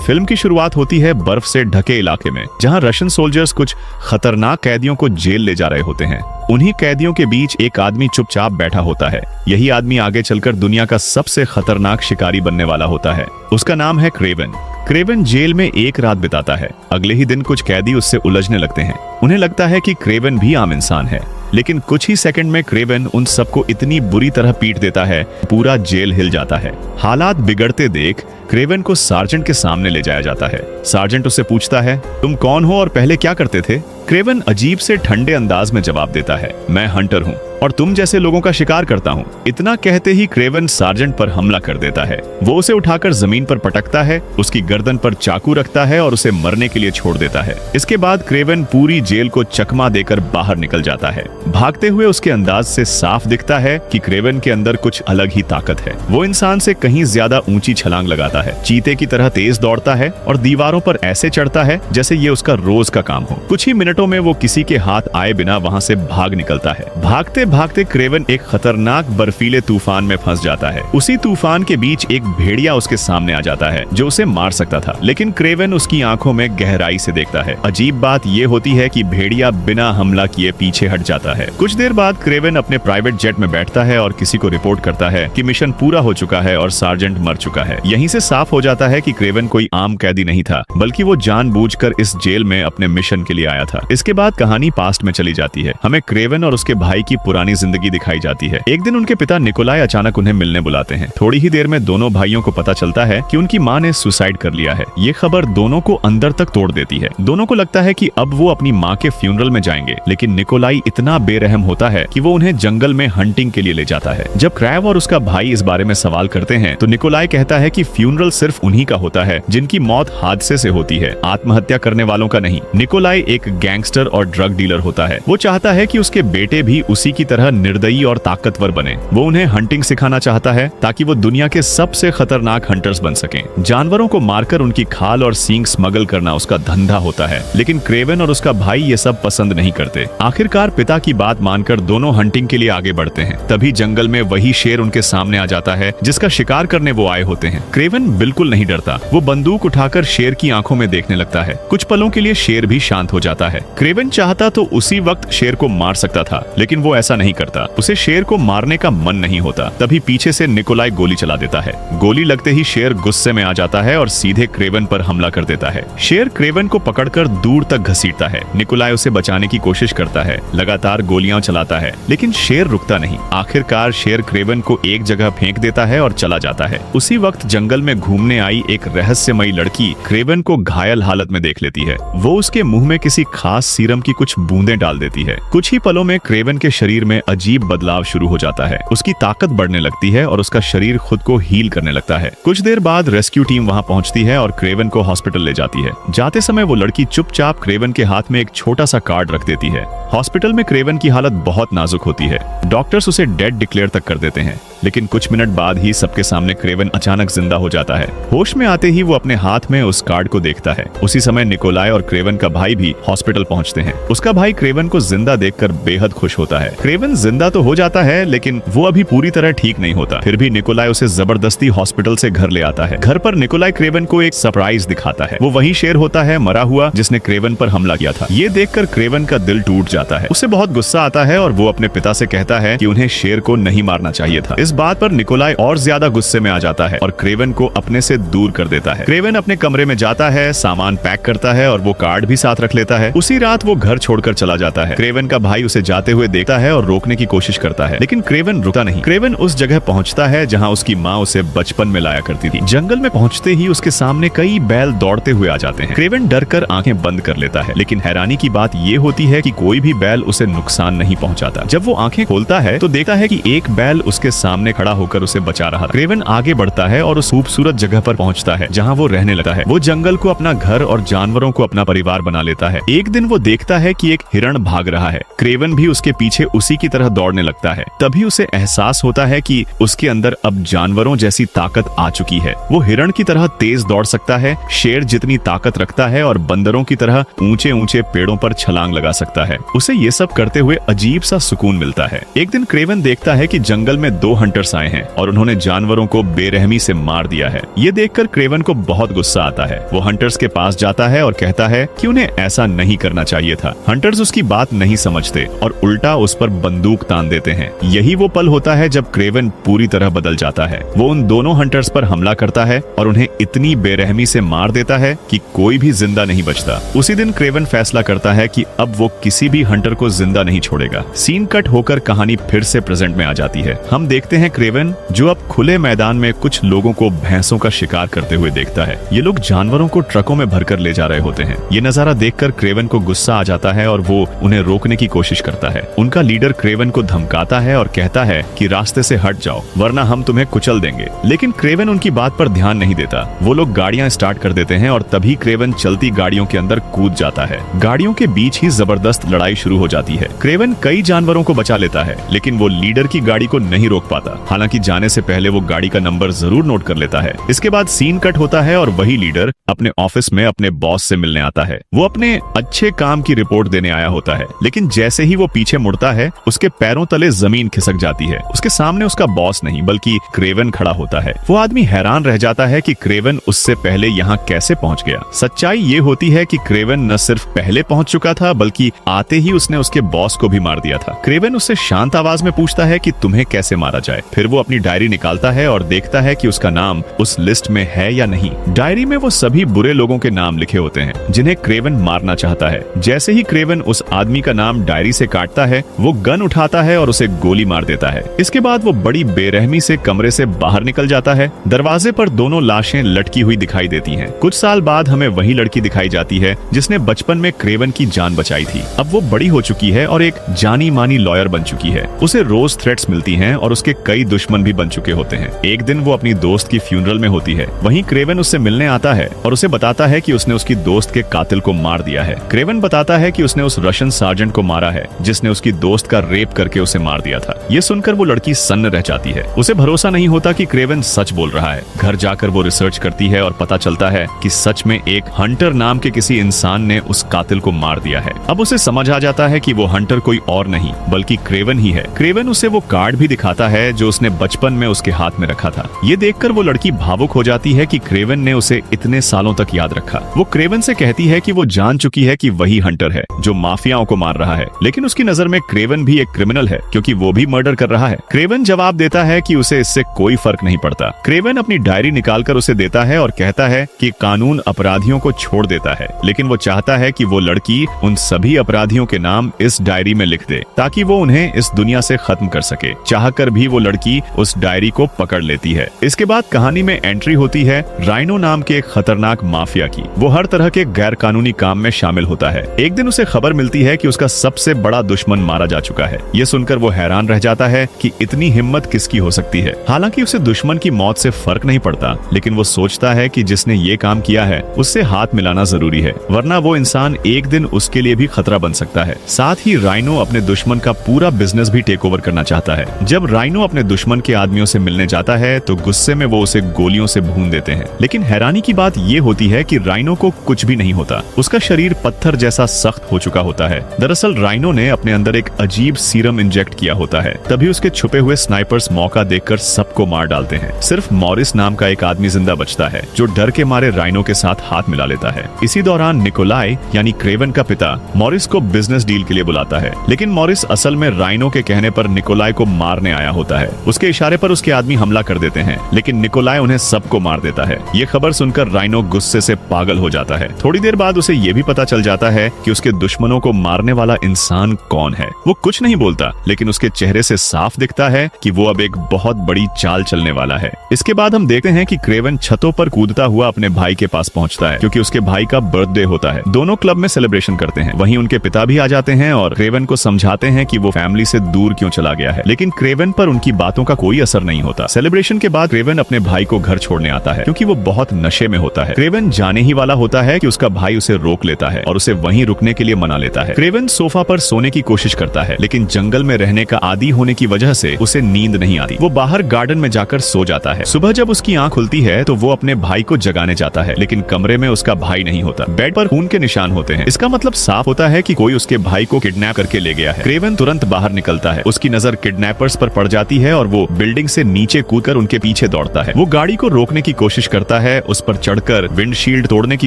Film की शुरुआत होती है बर्फ से ढके इलाके में, जहां रशियन सोल्जर्स कुछ खतरनाक कैदियों को जेल ले जा रहे होते हैं। उन्हीं कैदियों के बीच एक आदमी चुपचाप बैठा होता है। यही आदमी आगे चलकर दुनिया का सबसे खतरनाक शिकारी बनने वाला होता है। उसका नाम है क्रेवन। क्रेवन जेल में एक रात बिताता है। अगले ही दिन कुछ कैदी उससे उलझने लगते हैं। उन्हें लगता है कि क्रेवन भी आम इंसान है, लेकिन कुछ ही सेकंड में क्रेवन उन सबको इतनी बुरी तरह पीट देता है, पूरा जेल हिल जाता है। हालात बिगड़ते देख क्रेवन को सार्जेंट के सामने ले जाया जाता है। सार्जेंट उससे पूछता है, तुम कौन हो और पहले क्या करते थे? क्रेवन अजीब से ठंडे अंदाज में जवाब देता है, मैं हंटर हूँ और तुम जैसे लोगों का शिकार करता हूँ। इतना कहते ही क्रेवन सार्जेंट पर हमला कर देता है। वो उसे उठाकर जमीन पर पटकता है, उसकी गर्दन पर चाकू रखता है और उसे मरने के लिए छोड़ देता है। इसके बाद क्रेवन पूरी जेल को चकमा देकर बाहर निकल जाता है। भागते हुए उसके अंदाज से साफ दिखता है कि क्रेवन के अंदर कुछ अलग ही ताकत है। वो इंसान से कहीं ज्यादा ऊंची छलांग लगाता है, चीते की तरह तेज दौड़ता है और दीवारों पर ऐसे चढ़ता है जैसे ये उसका रोज का काम हो। कुछ ही मिनटों में वो किसी के हाथ आए बिना वहाँ से भाग निकलता है। भागते भागते क्रेवन एक खतरनाक बर्फीले तूफान में फंस जाता है। उसी तूफान के बीच एक भेड़िया उसके सामने आ जाता है जो उसे मार सकता था, लेकिन क्रेवन उसकी आंखों में गहराई से देखता है। अजीब बात ये होती है कि भेड़िया बिना हमला किए पीछे हट जाता है। कुछ देर बाद क्रेवन अपने प्राइवेट जेट में बैठता है और किसी को रिपोर्ट करता है कि मिशन पूरा हो चुका है और सार्जेंट मर चुका है। यहीं से साफ हो जाता है कि क्रेवन कोई आम कैदी नहीं था, बल्कि वो जानबूझकर इस जेल में अपने मिशन के लिए आया था। इसके बाद कहानी पास्ट में चली जाती है। हमें क्रेवन और उसके भाई की पुरानी जिंदगी दिखाई जाती है। एक दिन उनके पिता निकोलाई अचानक उन्हें मिलने बुलाते हैं। थोड़ी ही देर में दोनों भाइयों को पता चलता है कि उनकी मां ने सुसाइड कर लिया है। ये खबर दोनों को अंदर तक तोड़ देती है। दोनों को लगता है कि अब वो अपनी मां के फ्यूनरल में जाएंगे, लेकिन निकोलाई इतना बेरहम होता है कि वो उन्हें जंगल में हंटिंग के लिए ले जाता है। जब क्रैव और उसका भाई इस बारे में सवाल करते हैं तो निकोलाई कहता है कि फ्यूनरल सिर्फ उन्हीं का होता है जिनकी मौत हादसे से होती है, आत्महत्या करने वालों का नहीं। निकोलाई एक गैंगस्टर और ड्रग डीलर होता है। वो चाहता है कि उसके बेटे भी उसी की तरह निर्दयी और ताकतवर बने। वो उन्हें हंटिंग सिखाना चाहता है ताकि वो दुनिया के सबसे खतरनाक हंटर्स बन सकें। जानवरों को मारकर उनकी खाल और सींग स्मगल करना उसका धंधा होता है, लेकिन क्रेवन और उसका भाई ये सब पसंद नहीं करते। आखिरकार पिता की बात मानकर दोनों हंटिंग के लिए आगे बढ़ते हैं। तभी जंगल में वही शेर उनके सामने आ जाता है जिसका शिकार करने वो आए होते हैं। क्रेवन बिल्कुल नहीं डरता। वो बंदूक उठाकर शेर की आंखों में देखने लगता है। कुछ पलों के लिए शेर भी शांत हो जाता है। क्रेवन चाहता तो उसी वक्त शेर को मार सकता था, लेकिन वो ऐसा नहीं करता। उसे शेर को मारने का मन नहीं होता। तभी पीछे से निकोलाई गोली चला देता है। गोली लगते ही शेर गुस्से में आ जाता है और सीधे क्रेवन पर हमला कर देता है। शेर क्रेवन को पकड़कर दूर तक घसीटता है। निकोलाई उसे बचाने की कोशिश करता है, लगातार गोलियां चलाता है, लेकिन शेर रुकता नहीं। आखिरकार शेर क्रेवन को एक जगह फेंक देता है और चला जाता है। उसी वक्त जंगल में घूमने आई एक रहस्यमयी लड़की क्रेवन को घायल हालत में देख लेती है। वो उसके मुंह में किसी खास सीरम की कुछ बूंदें डाल देती है। कुछ ही पलों में क्रेवन के शरीर में अजीब बदलाव शुरू हो जाता है। उसकी ताकत बढ़ने लगती है और उसका शरीर खुद को हील करने लगता है। कुछ देर बाद रेस्क्यू टीम वहां पहुंचती है और क्रेवन को हॉस्पिटल ले जाती है। जाते समय वो लड़की चुपचाप क्रेवन के हाथ में एक छोटा सा कार्ड रख देती है। हॉस्पिटल में क्रेवन की हालत बहुत नाजुक होती है। डॉक्टर्स उसे डेड डिक्लेयर तक कर देते हैं, लेकिन कुछ मिनट बाद ही सबके सामने क्रेवन अचानक जिंदा हो जाता है। होश में आते ही वो अपने हाथ में उस कार्ड को देखता है। उसी समय निकोलाई और क्रेवन का भाई भी हॉस्पिटल पहुंचते हैं। उसका भाई क्रेवन को जिंदा देखकर बेहद खुश होता है। क्रेवन जिंदा तो हो जाता है, लेकिन वो अभी पूरी तरह ठीक नहीं होता। फिर भी निकोलाई उसे जबरदस्ती हॉस्पिटल से घर ले आता है। घर पर निकोलाई क्रेवन को एक सरप्राइज दिखाता है। वो वही शेर होता है, मरा हुआ, जिसने क्रेवन पर हमला किया था। ये देखकर क्रेवन का दिल टूट जाता है। उसे बहुत गुस्सा आता है और वो अपने पिता से कहता है कि उन्हें शेर को नहीं मारना चाहिए था। इस बात पर निकोलाई और ज्यादा गुस्से में आ जाता है और क्रेवन को अपने से दूर कर देता है। क्रेवन अपने कमरे में जाता है, सामान पैक करता है और वो कार्ड भी साथ रख लेता है। उसी रात वो घर छोड़कर चला जाता है। क्रेवन का भाई उसे जाते हुए देखता है और रोकने की कोशिश करता है, लेकिन क्रेवन रुकता नहीं। क्रेवन उस जगह पहुंचता है जहां उसकी माँ उसे बचपन में लाया करती थी। जंगल में पहुंचते ही उसके सामने कई बैल दौड़ते हुए आ जाते हैं। क्रेवन डरकर आंखें बंद कर लेता है, लेकिन हैरानी की बात ये होती है कि कोई भी बैल उसे नुकसान नहीं पहुंचाता। जब वो आंखें खोलता है तो देखता है कि एक बैल उसके सामने खड़ा होकर उसे बचा रहा। क्रेवन आगे बढ़ता है और उस खूबसूरत जगह पर पहुंचता है जहां वो रहने लगता है। वो जंगल को अपना घर और जानवरों को अपना परिवार बना लेता है। एक दिन वो देखता है कि एक हिरण भाग रहा है। क्रेवन भी उसके पीछे उसी की तरह दौड़ने लगता है। तभी उसे एहसास होता है कि उसके अंदर अब जानवरों जैसी ताकत आ चुकी है। वो हिरण की तरह तेज दौड़ सकता है, शेर जितनी ताकत रखता है और बंदरों की तरह ऊंचे ऊंचे पेड़ों पर छलांग लगा सकता है। उसे ये सब करते हुए अजीब सा सुकून मिलता है। एक दिन क्रेवन देखता है कि जंगल में दो हंटर्स आए हैं और उन्होंने जानवरों को बेरहमी से मार दिया है। ये देखकर क्रेवन को बहुत गुस्सा आता है। वो हंटर्स के पास जाता है और कहता है कि उन्हें ऐसा नहीं करना चाहिए था। हंटर्स उसकी बात नहीं समझते और उल्टा उस पर बंदूक तान देते हैं। यही वो पल होता है जब क्रेवन पूरी तरह बदल जाता है। वो उन दोनों हंटर्स पर हमला करता है और उन्हें इतनी बेरहमी से मार देता है कि कोई भी जिंदा नहीं बचता। उसी दिन क्रेवन फैसला करता है कि अब वो किसी भी हंटर को जिंदा नहीं छोड़ेगा। सीन कट होकर कहानी फिर से प्रेजेंट में आ जाती है। हम देखते हैं क्रेवन जो अब खुले मैदान में कुछ लोगों को भैंसों का शिकार करते हुए देखता है। ये लोग जानवरों को ट्रकों में भरकर ले जा रहे होते हैं। ये नजारा देखकर क्रेवन को गुस्सा आ जाता है और वो उन्हें रोकने की कोशिश करता है। उनका लीडर क्रेवन को धमकाता है और कहता है कि रास्ते से हट जाओ वरना हम तुम्हें कुचल देंगे। लेकिन क्रेवन उनकी बात पर ध्यान नहीं देता। वो लोग गाड़ियां स्टार्ट कर देते हैं और तभी क्रेवन चलती गाड़ियों के अंदर कूद जाता है। गाड़ियों के बीच ही जबरदस्त लड़ाई शुरू हो जाती है। क्रेवन कई जानवरों को बचा लेता है लेकिन वो लीडर की गाड़ी को नहीं रोक पाता। हालांकि जाने से पहले वो गाड़ी का नंबर जरूर नोट कर लेता है। इसके बाद सीन कट होता है और वही लीडर अपने ऑफिस में अपने बॉस से मिलने आता है। वो अपने अच्छे काम की रिपोर्ट देने आया होता है लेकिन जैसे ही वो पीछे मुड़ता है उसके पैरों तले जमीन खिसक जाती है। उसके सामने उसका बॉस नहीं बल्कि क्रेवन खड़ा होता है। वो आदमी हैरान रह जाता है कि क्रेवन उससे पहले यहाँ कैसे पहुँच गया। सच्चाई ये होती है कि क्रेवन न सिर्फ पहले पहुँच चुका था बल्कि आते ही उसने उसके बॉस को भी मार दिया था। क्रेवन उससे शांत आवाज में पूछता है कि तुम्हें कैसे मारा जाए। फिर वो अपनी डायरी निकालता है और देखता है कि उसका नाम उस लिस्ट में है या नहीं। डायरी में वो सभी बुरे लोगों के नाम लिखे होते हैं जिन्हें क्रेवन मारना चाहता है। जैसे ही क्रेवन उस आदमी का नाम डायरी से काटता है वो गन उठाता है और उसे गोली मार देता है। इसके बाद वो बड़ी बेरहमी से कमरे से बाहर निकल जाता है। दरवाजे पर दोनों लाशें लटकी हुई दिखाई देती हैं। कुछ साल बाद हमें वही लड़की दिखाई जाती है जिसने बचपन में क्रेवन की जान बचाई थी। अब वो बड़ी हो चुकी है और एक जानी मानी लॉयर बन चुकी है। उसे रोज थ्रेट्स मिलती हैं और उसके कई दुश्मन भी बन चुके होते हैं। एक दिन वो अपनी दोस्त की फ्यूनरल में होती है। वहीं क्रेवन उससे मिलने आता है और उसे बताता है कि उसने उसकी दोस्त के कातिल को मार दिया है। क्रेवन बताता है कि उसने उस रशियन सार्जेंट को मारा है जिसने उसकी दोस्त का रेप करके उसे मार दिया था। ये सुनकर वो लड़की सन्न रह जाती है। उसे भरोसा नहीं होता कि क्रेवन सच बोल रहा है। घर जाकर वो रिसर्च करती है और पता चलता है कि सच में एक हंटर नाम के किसी इंसान ने उस कातिल को मार दिया है। अब उसे समझ आ जाता है कि वो हंटर कोई और नहीं बल्कि क्रेवन ही है। क्रेवन उसे वो कार्ड भी दिखाता है जो उसने बचपन में उसके हाथ में रखा था। ये देखकर वो लड़की भावुक हो जाती है कि क्रेवन ने उसे इतने सालों तक याद रखा। वो क्रेवन से कहती है कि वो जान चुकी है कि वही हंटर है जो माफियाओं को मार रहा है, लेकिन उसकी नजर में क्रेवन भी एक क्रिमिनल है क्योंकि वो भी मर्डर कर रहा है। क्रेवन जवाब देता है कि उसे इससे कोई फर्क नहीं पड़ता। क्रेवन अपनी डायरी निकालकर उसे देता है और कहता है कि कानून अपराधियों को छोड़ देता है, लेकिन वो चाहता है कि वो लड़की उन सभी अपराधियों के नाम इस डायरी में लिख दे ताकि वो उन्हें इस दुनिया से खत्म कर सके। चाहकर भी वो लड़की उस डायरी को पकड़ लेती है। इसके बाद कहानी में एंट्री होती है राइनो नाम के एक खतरनाक माफिया की। वो हर तरह के गैर कानूनी काम में शामिल होता है। एक दिन उसे खबर मिलती है कि उसका सबसे बड़ा दुश्मन मारा जा चुका है। ये सुनकर वो हैरान रह जाता है कि इतनी हिम्मत किसकी हो सकती है। हालांकि उसे दुश्मन की मौत से फर्क नहीं पड़ता, लेकिन वो सोचता है कि जिसने ये काम किया है उससे हाथ मिलाना जरूरी है, वरना वो इंसान एक दिन उसके लिए भी खतरा बन सकता है। साथ ही राइनो अपने दुश्मन का पूरा बिजनेस भी टेक ओवर करना चाहता है। जब राइनो अपने दुश्मन के आदमियों से मिलने जाता है तो गुस्से में वो उसे गोलियों से भून देते हैं। लेकिन हैरानी की बात ये होती है कि राइनो को कुछ भी नहीं होता। उसका शरीर पत्थर जैसा सख्त हो चुका होता है। दरअसल राइनो ने अपने अंदर एक अजीब सीरम इंजेक्ट किया होता है। तभी उसके छुपे हुए स्नाइपर्स मौका देखकर सबको मार डालते हैं। सिर्फ मॉरिस नाम का एक आदमी जिंदा बचता है जो डर के मारे राइनो के साथ हाथ मिला लेता है। इसी दौरान निकोलाई यानी क्रेवन का पिता मॉरिस को बिजनेस डील के लिए बुलाता है, लेकिन मॉरिस असल में राइनो के कहने पर निकोलाई को मारने आया होता है। उसके इशारे पर उसके आदमी हमला कर देते हैं, लेकिन निकोलाई उन्हें सबको मार देता है। ये खबर सुनकर राइनो गुस्से से पागल हो जाता है। थोड़ी देर बाद उसे ये भी पता चल जाता है कि उसके दुश्मनों को मारने वाला इंसान कौन है। वो कुछ नहीं बोलता, लेकिन उसके चेहरे से साफ दिखता है कि वो अब एक बहुत बड़ी चाल चलने वाला है। इसके बाद हम देखते हैं कि क्रेवन छतों पर कूदता हुआ अपने भाई के पास पहुंचता है क्योंकि उसके भाई का बर्थडे होता है। दोनों क्लब में सेलिब्रेशन करते हैं। वहीं उनके पिता भी आ जाते हैं और क्रेवन को समझाते हैं कि वो फैमिली से दूर क्यों चला गया है, लेकिन क्रेवन पर उनकी बातों का कोई असर नहीं होता। सेलिब्रेशन के बाद क्रेवन अपने भाई को घर छोड़ने आता है क्योंकि वो बहुत नशे में होता है। क्रेवन जाने ही वाला होता है कि उसका भाई उसे रोक लेता है और उसे वहीं रुकने के लिए मना लेता है। क्रेवन सोफा पर सोने की कोशिश करता है, लेकिन जंगल में रहने का आदी होने की वजह से उसे नींद नहीं आती। वो बाहर गार्डन में जाकर सो जाता है। सुबह जब उसकी आंख खुलती है तो वो अपने भाई को जगाने जाता है, लेकिन कमरे में उसका भाई नहीं होता। बेड पर खून के निशान होते हैं। इसका मतलब साफ होता है कि कोई उसके भाई को किडनैप करके ले गया है। क्रेवन तुरंत बाहर निकलता है। उसकी नजर किडनैपर्स पर पड़ जाती जाती है और वो बिल्डिंग से नीचे कूदकर उनके पीछे दौड़ता है। वो गाड़ी को रोकने की कोशिश करता है, उस पर चढ़कर विंडशील्ड तोड़ने की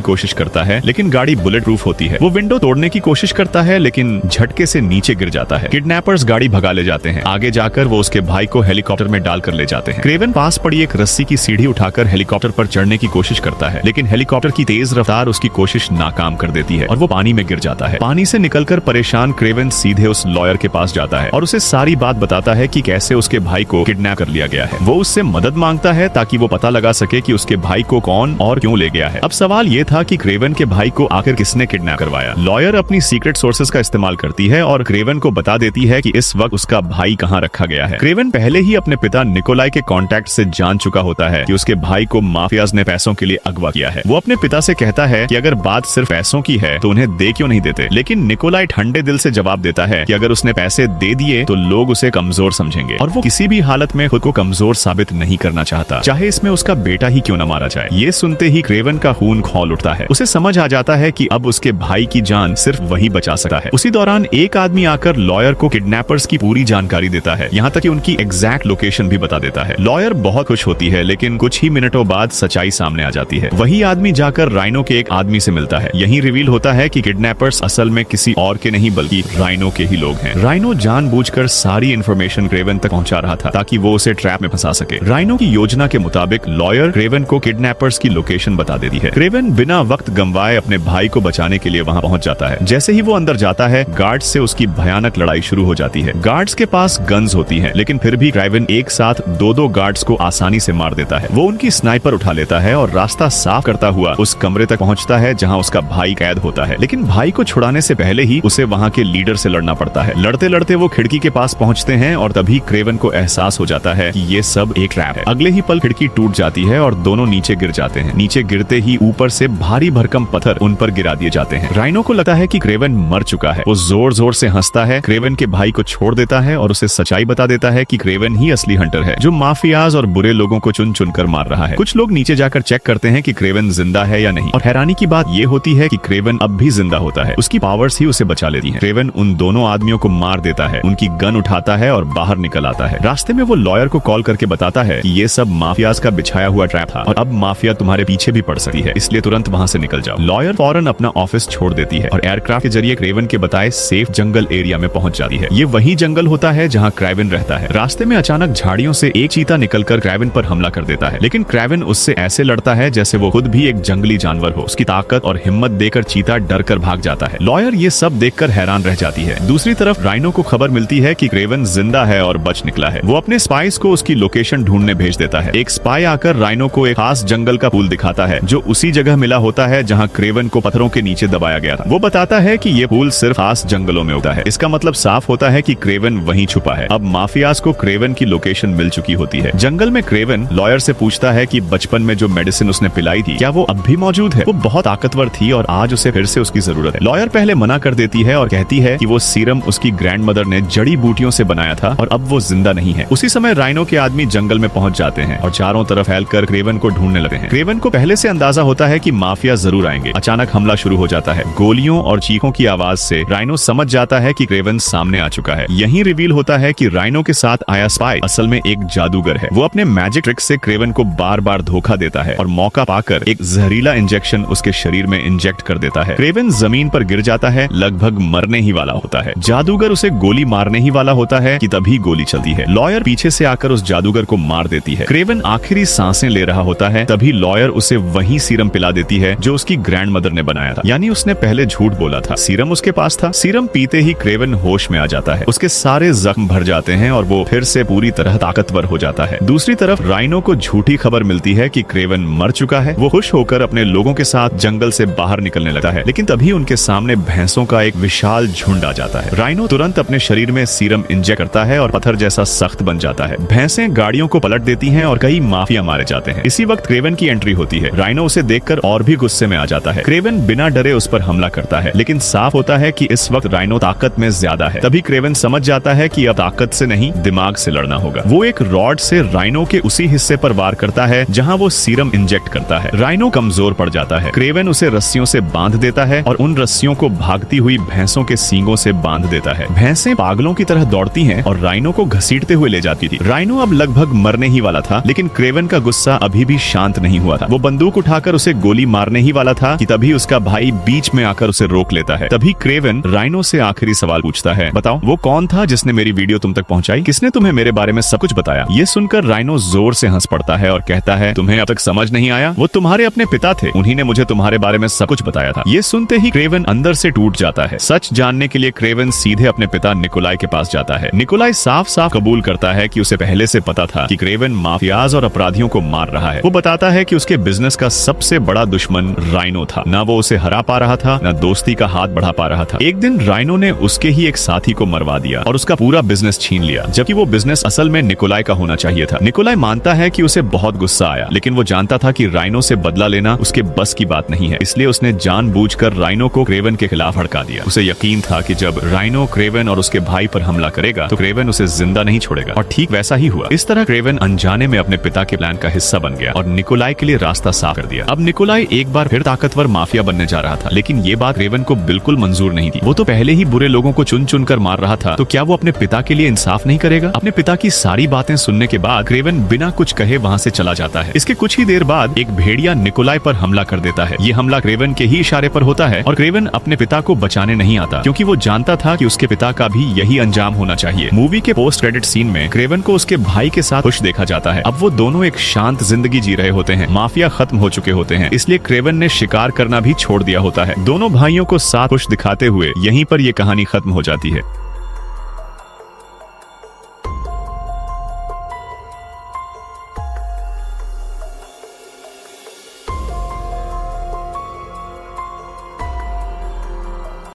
कोशिश करता है, लेकिन गाड़ी बुलेट प्रूफ होती है। वो विंडो तोड़ने की कोशिश करता है, लेकिन झटके से नीचे गिर जाता है। किडनैपर्स गाड़ी भगा ले जाते हैं। आगे जाकर वो उसके भाई को हेलीकॉप्टर में डालकर ले जाते हैं। क्रेवन पास पड़ी एक रस्सी की सीढ़ी उठाकर हेलीकॉप्टर पर चढ़ने की कोशिश करता है, लेकिन हेलीकॉप्टर की तेज रफ्तार उसकी कोशिश नाकाम कर देती है और वो पानी में गिर जाता है। पानी से निकलकर परेशान क्रेवन सीधे उस लॉयर के पास जाता है और उसे सारी बात बताता है कि कैसे उसके भाई को किडनैप कर लिया गया है। वो उससे मदद मांगता है ताकि वो पता लगा सके कि उसके भाई को कौन और क्यों ले गया है। अब सवाल ये था कि क्रेवन के भाई को आखिर किसने किडनैप करवाया। लॉयर अपनी सीक्रेट सोर्सेज का इस्तेमाल करती है और क्रेवन को बता देती है कि इस वक्त उसका भाई कहाँ रखा गया है। क्रेवन पहले ही अपने पिता निकोलाई के कॉन्टैक्ट से जान चुका होता है कि उसके भाई को माफियाज ने पैसों के लिए अगवा किया है। वो अपने पिता से कहता है कि अगर बात सिर्फ पैसों की है तो उन्हें दे क्यों नहीं देते, लेकिन निकोलाई ठंडे दिल से जवाब देता है कि अगर उसने पैसे दे दिए तो लोग उसे कमजोर समझेंगे और वो किसी भी हालत में खुद को कमजोर साबित नहीं करना चाहता, चाहे इसमें उसका बेटा ही क्यों न मारा जाए। ये सुनते ही क्रेवन का खून खौल उठता है। उसे समझ आ जाता है कि अब उसके भाई की जान सिर्फ वही बचा सकता है। उसी दौरान एक आदमी आकर लॉयर को किडनैपर्स की पूरी जानकारी देता है, यहाँ तक कि उनकी एग्जैक्ट लोकेशन भी बता देता है। लॉयर बहुत खुश होती है, लेकिन कुछ ही मिनटों बाद सच्चाई सामने आ जाती है। वही आदमी जाकर राइनो के एक आदमी से मिलता है। यही रिवील होता है कि किडनैपर्स असल में किसी और के नहीं बल्कि राइनो के ही लोग हैं। राइनो जानबूझकर सारी इंफॉर्मेशन क्रेवन तक पहुंचा रहा था ताकि वो उसे ट्रैप में फंसा सके। राइनो की योजना के मुताबिक लॉयर क्रेवन को किडनैपर्स की लोकेशन बता देती है। क्रेवन बिना वक्त गंवाए अपने भाई को बचाने के लिए वहां पहुंच जाता है। जैसे ही वो अंदर जाता है, गार्ड्स से उसकी भयानक लड़ाई शुरू हो जाती है। गार्ड्स के पास गन्स होती हैं, लेकिन फिर भी क्रेवन एक साथ दो गार्ड्स को आसानी से मार देता है। वो उनकी स्नाइपर उठा लेता है और रास्ता साफ करता हुआ उस कमरे तक पहुंचता है जहां उसका भाई कैद होता है। लेकिन भाई को छुड़ाने से पहले ही उसे वहां के लीडर से लड़ना पड़ता है। लड़ते लड़ते वो खिड़की के पास पहुंचते हैं और तभी क्रेवन को एहसास हो जाता है कि ये सब एक ट्रैप है। अगले ही पल खिड़की टूट जाती है और दोनों नीचे गिर जाते हैं। नीचे गिरते ही ऊपर से भारी भरकम पत्थर उन पर गिरा दिए जाते हैं। राइनो को लगता है कि क्रेवन मर चुका है। वो जोर जोर से हंसता है, क्रेवन के भाई को छोड़ देता है और उसे सच्चाई बता देता है कि क्रेवन ही असली हंटर है जो माफियाज और बुरे लोगों को चुन चुन कर मार रहा है। कुछ लोग नीचे जाकर चेक करते हैं कि क्रेवन जिंदा है या नहीं, और हैरानी की बात ये होती है कि क्रेवन अब भी जिंदा होता है। उसकी पावर्स ही उसे बचा लेती हैं। क्रेवन उन दोनों आदमियों को मार देता है, उनकी गन उठाता है और बाहर निकल आता है। रास्ते में वो लॉयर को कॉल करके बताता है कि ये सब माफियाज का बिछाया हुआ ट्रैप था और अब माफिया तुम्हारे पीछे भी पड़ सकती है, इसलिए तुरंत वहां से निकल जाओ। लॉयर फौरन अपना ऑफिस छोड़ देती है और एयरक्राफ्ट के जरिए क्रेवन के बताए सेफ जंगल एरिया में पहुंच जाती है। ये वही जंगल होता है जहां क्रेवन रहता है। रास्ते में अचानक झाड़ियों से एक चीता निकलकर क्रेवन पर हमला कर देता है, लेकिन क्रेवन उससे ऐसे लड़ता है जैसे वो खुद भी एक जंगली जानवर हो। उसकी ताकत और हिम्मत देकर चीता डर कर भाग जाता है। लॉयर ये सब देखकर हैरान रह जाती है। दूसरी तरफ राइनो को खबर मिलती है कि क्रेवन जिंदा है और बच निकला है। वो अपने स्पाइस को उसकी लोकेशन ढूंढने भेज देता है। एक स्पाई आकर राइनो को एक खास जंगल का पुल दिखाता है जो उसी जगह मिला होता है जहां क्रेवन को पत्थरों के नीचे दबाया गया था। वो बताता है कि ये पुल सिर्फ खास जंगलों में होता है। इसका मतलब साफ होता है कि क्रेवन वहीं छुपा है। अब माफियाज को क्रेवन की लोकेशन मिल चुकी होती है। जंगल में क्रेवन लॉयर से पूछता है कि बचपन में जो मेडिसिन उसने पिलाई थी क्या वो अब भी मौजूद है। वो बहुत ताकतवर थी और आज उसे फिर से उसकी जरूरत है। लॉयर पहले मना कर देती है और कहती है कि वो सीरम उसकी ग्रैंडमदर ने जड़ी बूटियों से बनाया था और अब वो जिंदा नहीं है। उसी समय राइनो के आदमी जंगल में पहुंच जाते हैं और चारों तरफ फैलकर क्रेवन को ढूंढने लगते हैं। क्रेवन को पहले से अंदाजा होता है कि माफिया जरूर आएंगे। अचानक हमला शुरू हो जाता है। गोलियों और चीखों की आवाज से राइनो समझ जाता है कि क्रेवन सामने आ चुका है। यही रिवील होता है कि राइनो के साथ आया स्पाई असल में एक जादूगर है। वो अपने मैजिक ट्रिक से क्रेवन को बार बार धोखा देता है और मौका पाकर एक जहरीला इंजेक्शन उसके शरीर में इंजेक्ट कर देता है। क्रेवन जमीन पर गिर जाता है, लगभग मरने ही वाला होता है। जादूगर उसे गोली मारने ही वाला होता है कि तभी गोली चलती है। लॉयर पीछे से आकर उस जादूगर को मार देती है। क्रेवन आखिरी सांसें ले रहा होता है, तभी लॉयर उसे वही सीरम पिला देती है जो उसकी ग्रैंडमदर ने बनाया था। यानी उसने पहले झूठ बोला था, सीरम उसके पास था। सीरम पीते ही क्रेवन होश में आ जाता है। उसके सारे जख्म भर जाते हैं और वो फिर से पूरी तरह ताकतवर हो जाता है। दूसरी तरफ राइनो को झूठी खबर मिलती है कि क्रेवन मर चुका है। वो खुश होकर अपने लोगों के साथ जंगल से बाहर निकलने लगता है, लेकिन तभी उनके सामने भैंसों का एक विशाल झुंड आ जाता है। राइनो तुरंत अपने शरीर में सीरम इंजेक्ट करता है और पत्थर जैसा सख्त बन जाता है। भैंसें गाड़ियों को पलट देती हैं और कई माफिया मारे जाते हैं। इसी वक्त क्रेवन की एंट्री होती है। राइनो उसे देखकर और भी गुस्से में आ जाता है। क्रेवन बिना डरे उस पर हमला करता है, लेकिन साफ होता है कि इस वक्त राइनो ताकत में ज्यादा है। तभी क्रेवन समझ जाता है कि अब ताकत से नहीं दिमाग से लड़ना होगा। वो एक रॉड से राइनो के उसी हिस्से पर वार करता है जहां वो सीरम इंजेक्ट करता है। राइनो कमजोर पड़ जाता है। क्रेवन उसे रस्सियों से बांध देता है और उन रस्सियों को भागती हुई भैंसों के सींगों से बांध देता है। भैंसें पागलों की तरह दौड़ती हैं और राइनो को घसीट घसीटते हुए ले जाती थी। राइनो अब लगभग मरने ही वाला था, लेकिन क्रेवन का गुस्सा अभी भी शांत नहीं हुआ था। वो बंदूक उठाकर उसे गोली मारने ही वाला था कि तभी उसका भाई बीच में आकर उसे रोक लेता है। तभी क्रेवन राइनो से आखिरी सवाल पूछता है, बताओ वो कौन था जिसने मेरी वीडियो तुम तक पहुंचाई? किसने तुम्हें मेरे बारे में सब कुछ बताया? ये सुनकर राइनो जोर से हंस पड़ता है और कहता है, तुम्हें अब तक समझ नहीं आया? वो तुम्हारे अपने पिता थे, उन्हीं ने मुझे तुम्हारे बारे में सब कुछ बताया था। ये सुनते ही क्रेवन अंदर से टूट जाता है। सच जानने के लिए क्रेवन सीधे अपने पिता निकोलाई के पास जाता है। निकोलाई साफ साफ कबूल करता है कि उसे पहले से पता था कि क्रेवन माफियाज और अपराधियों को मार रहा है। वो बताता है कि उसके बिजनेस का सबसे बड़ा दुश्मन राइनो था। ना वो उसे हरा पा रहा था, ना दोस्ती का हाथ बढ़ा पा रहा था। एक दिन राइनो ने उसके ही एक साथी को मरवा दिया और उसका पूरा बिजनेस छीन लिया, जबकि वो बिजनेस असल में निकोलाई का होना चाहिए था। निकोलाई मानता है कि उसे बहुत गुस्सा आया, लेकिन वो जानता था कि राइनो से बदला लेना उसके बस की बात नहीं है, इसलिए उसने जानबूझकर राइनो को क्रेवन के खिलाफ भड़का दिया। उसे यकीन था कि जब राइनो क्रेवन और उसके भाई पर हमला करेगा तो क्रेवन उसे जिंदा नहीं छोड़ेगा, और ठीक वैसा ही हुआ। इस तरह क्रेवन अनजाने में अपने पिता के प्लान का हिस्सा बन गया और निकोलाई के लिए रास्ता साफ कर दिया। अब निकोलाई एक बार फिर ताकतवर माफिया बनने जा रहा था, लेकिन ये बात क्रेवन को बिल्कुल मंजूर नहीं थी। वो तो पहले ही बुरे लोगों को चुन चुन कर मार रहा था, तो क्या वो अपने पिता के लिए इंसाफ नहीं करेगा? अपने पिता की सारी बातें सुनने के बाद क्रेवन बिना कुछ कहे वहाँ से चला जाता है। इसके कुछ ही देर बाद एक भेड़िया निकोलाई पर हमला कर देता है। ये हमला क्रेवन के ही इशारे पर होता है और क्रेवन अपने पिता को बचाने नहीं आता, क्योंकि वो जानता था कि उसके पिता का भी यही अंजाम होना चाहिए। मूवी के पोस्ट क्रेडिट सीन में क्रेवन को उसके भाई के साथ खुश देखा जाता है। अब वो दोनों एक शांत जिंदगी जी रहे होते हैं, माफिया खत्म हो चुके होते हैं, इसलिए क्रेवन ने शिकार करना भी छोड़ दिया होता है। दोनों भाइयों को साथ खुश दिखाते हुए यहीं पर ये कहानी खत्म हो जाती है।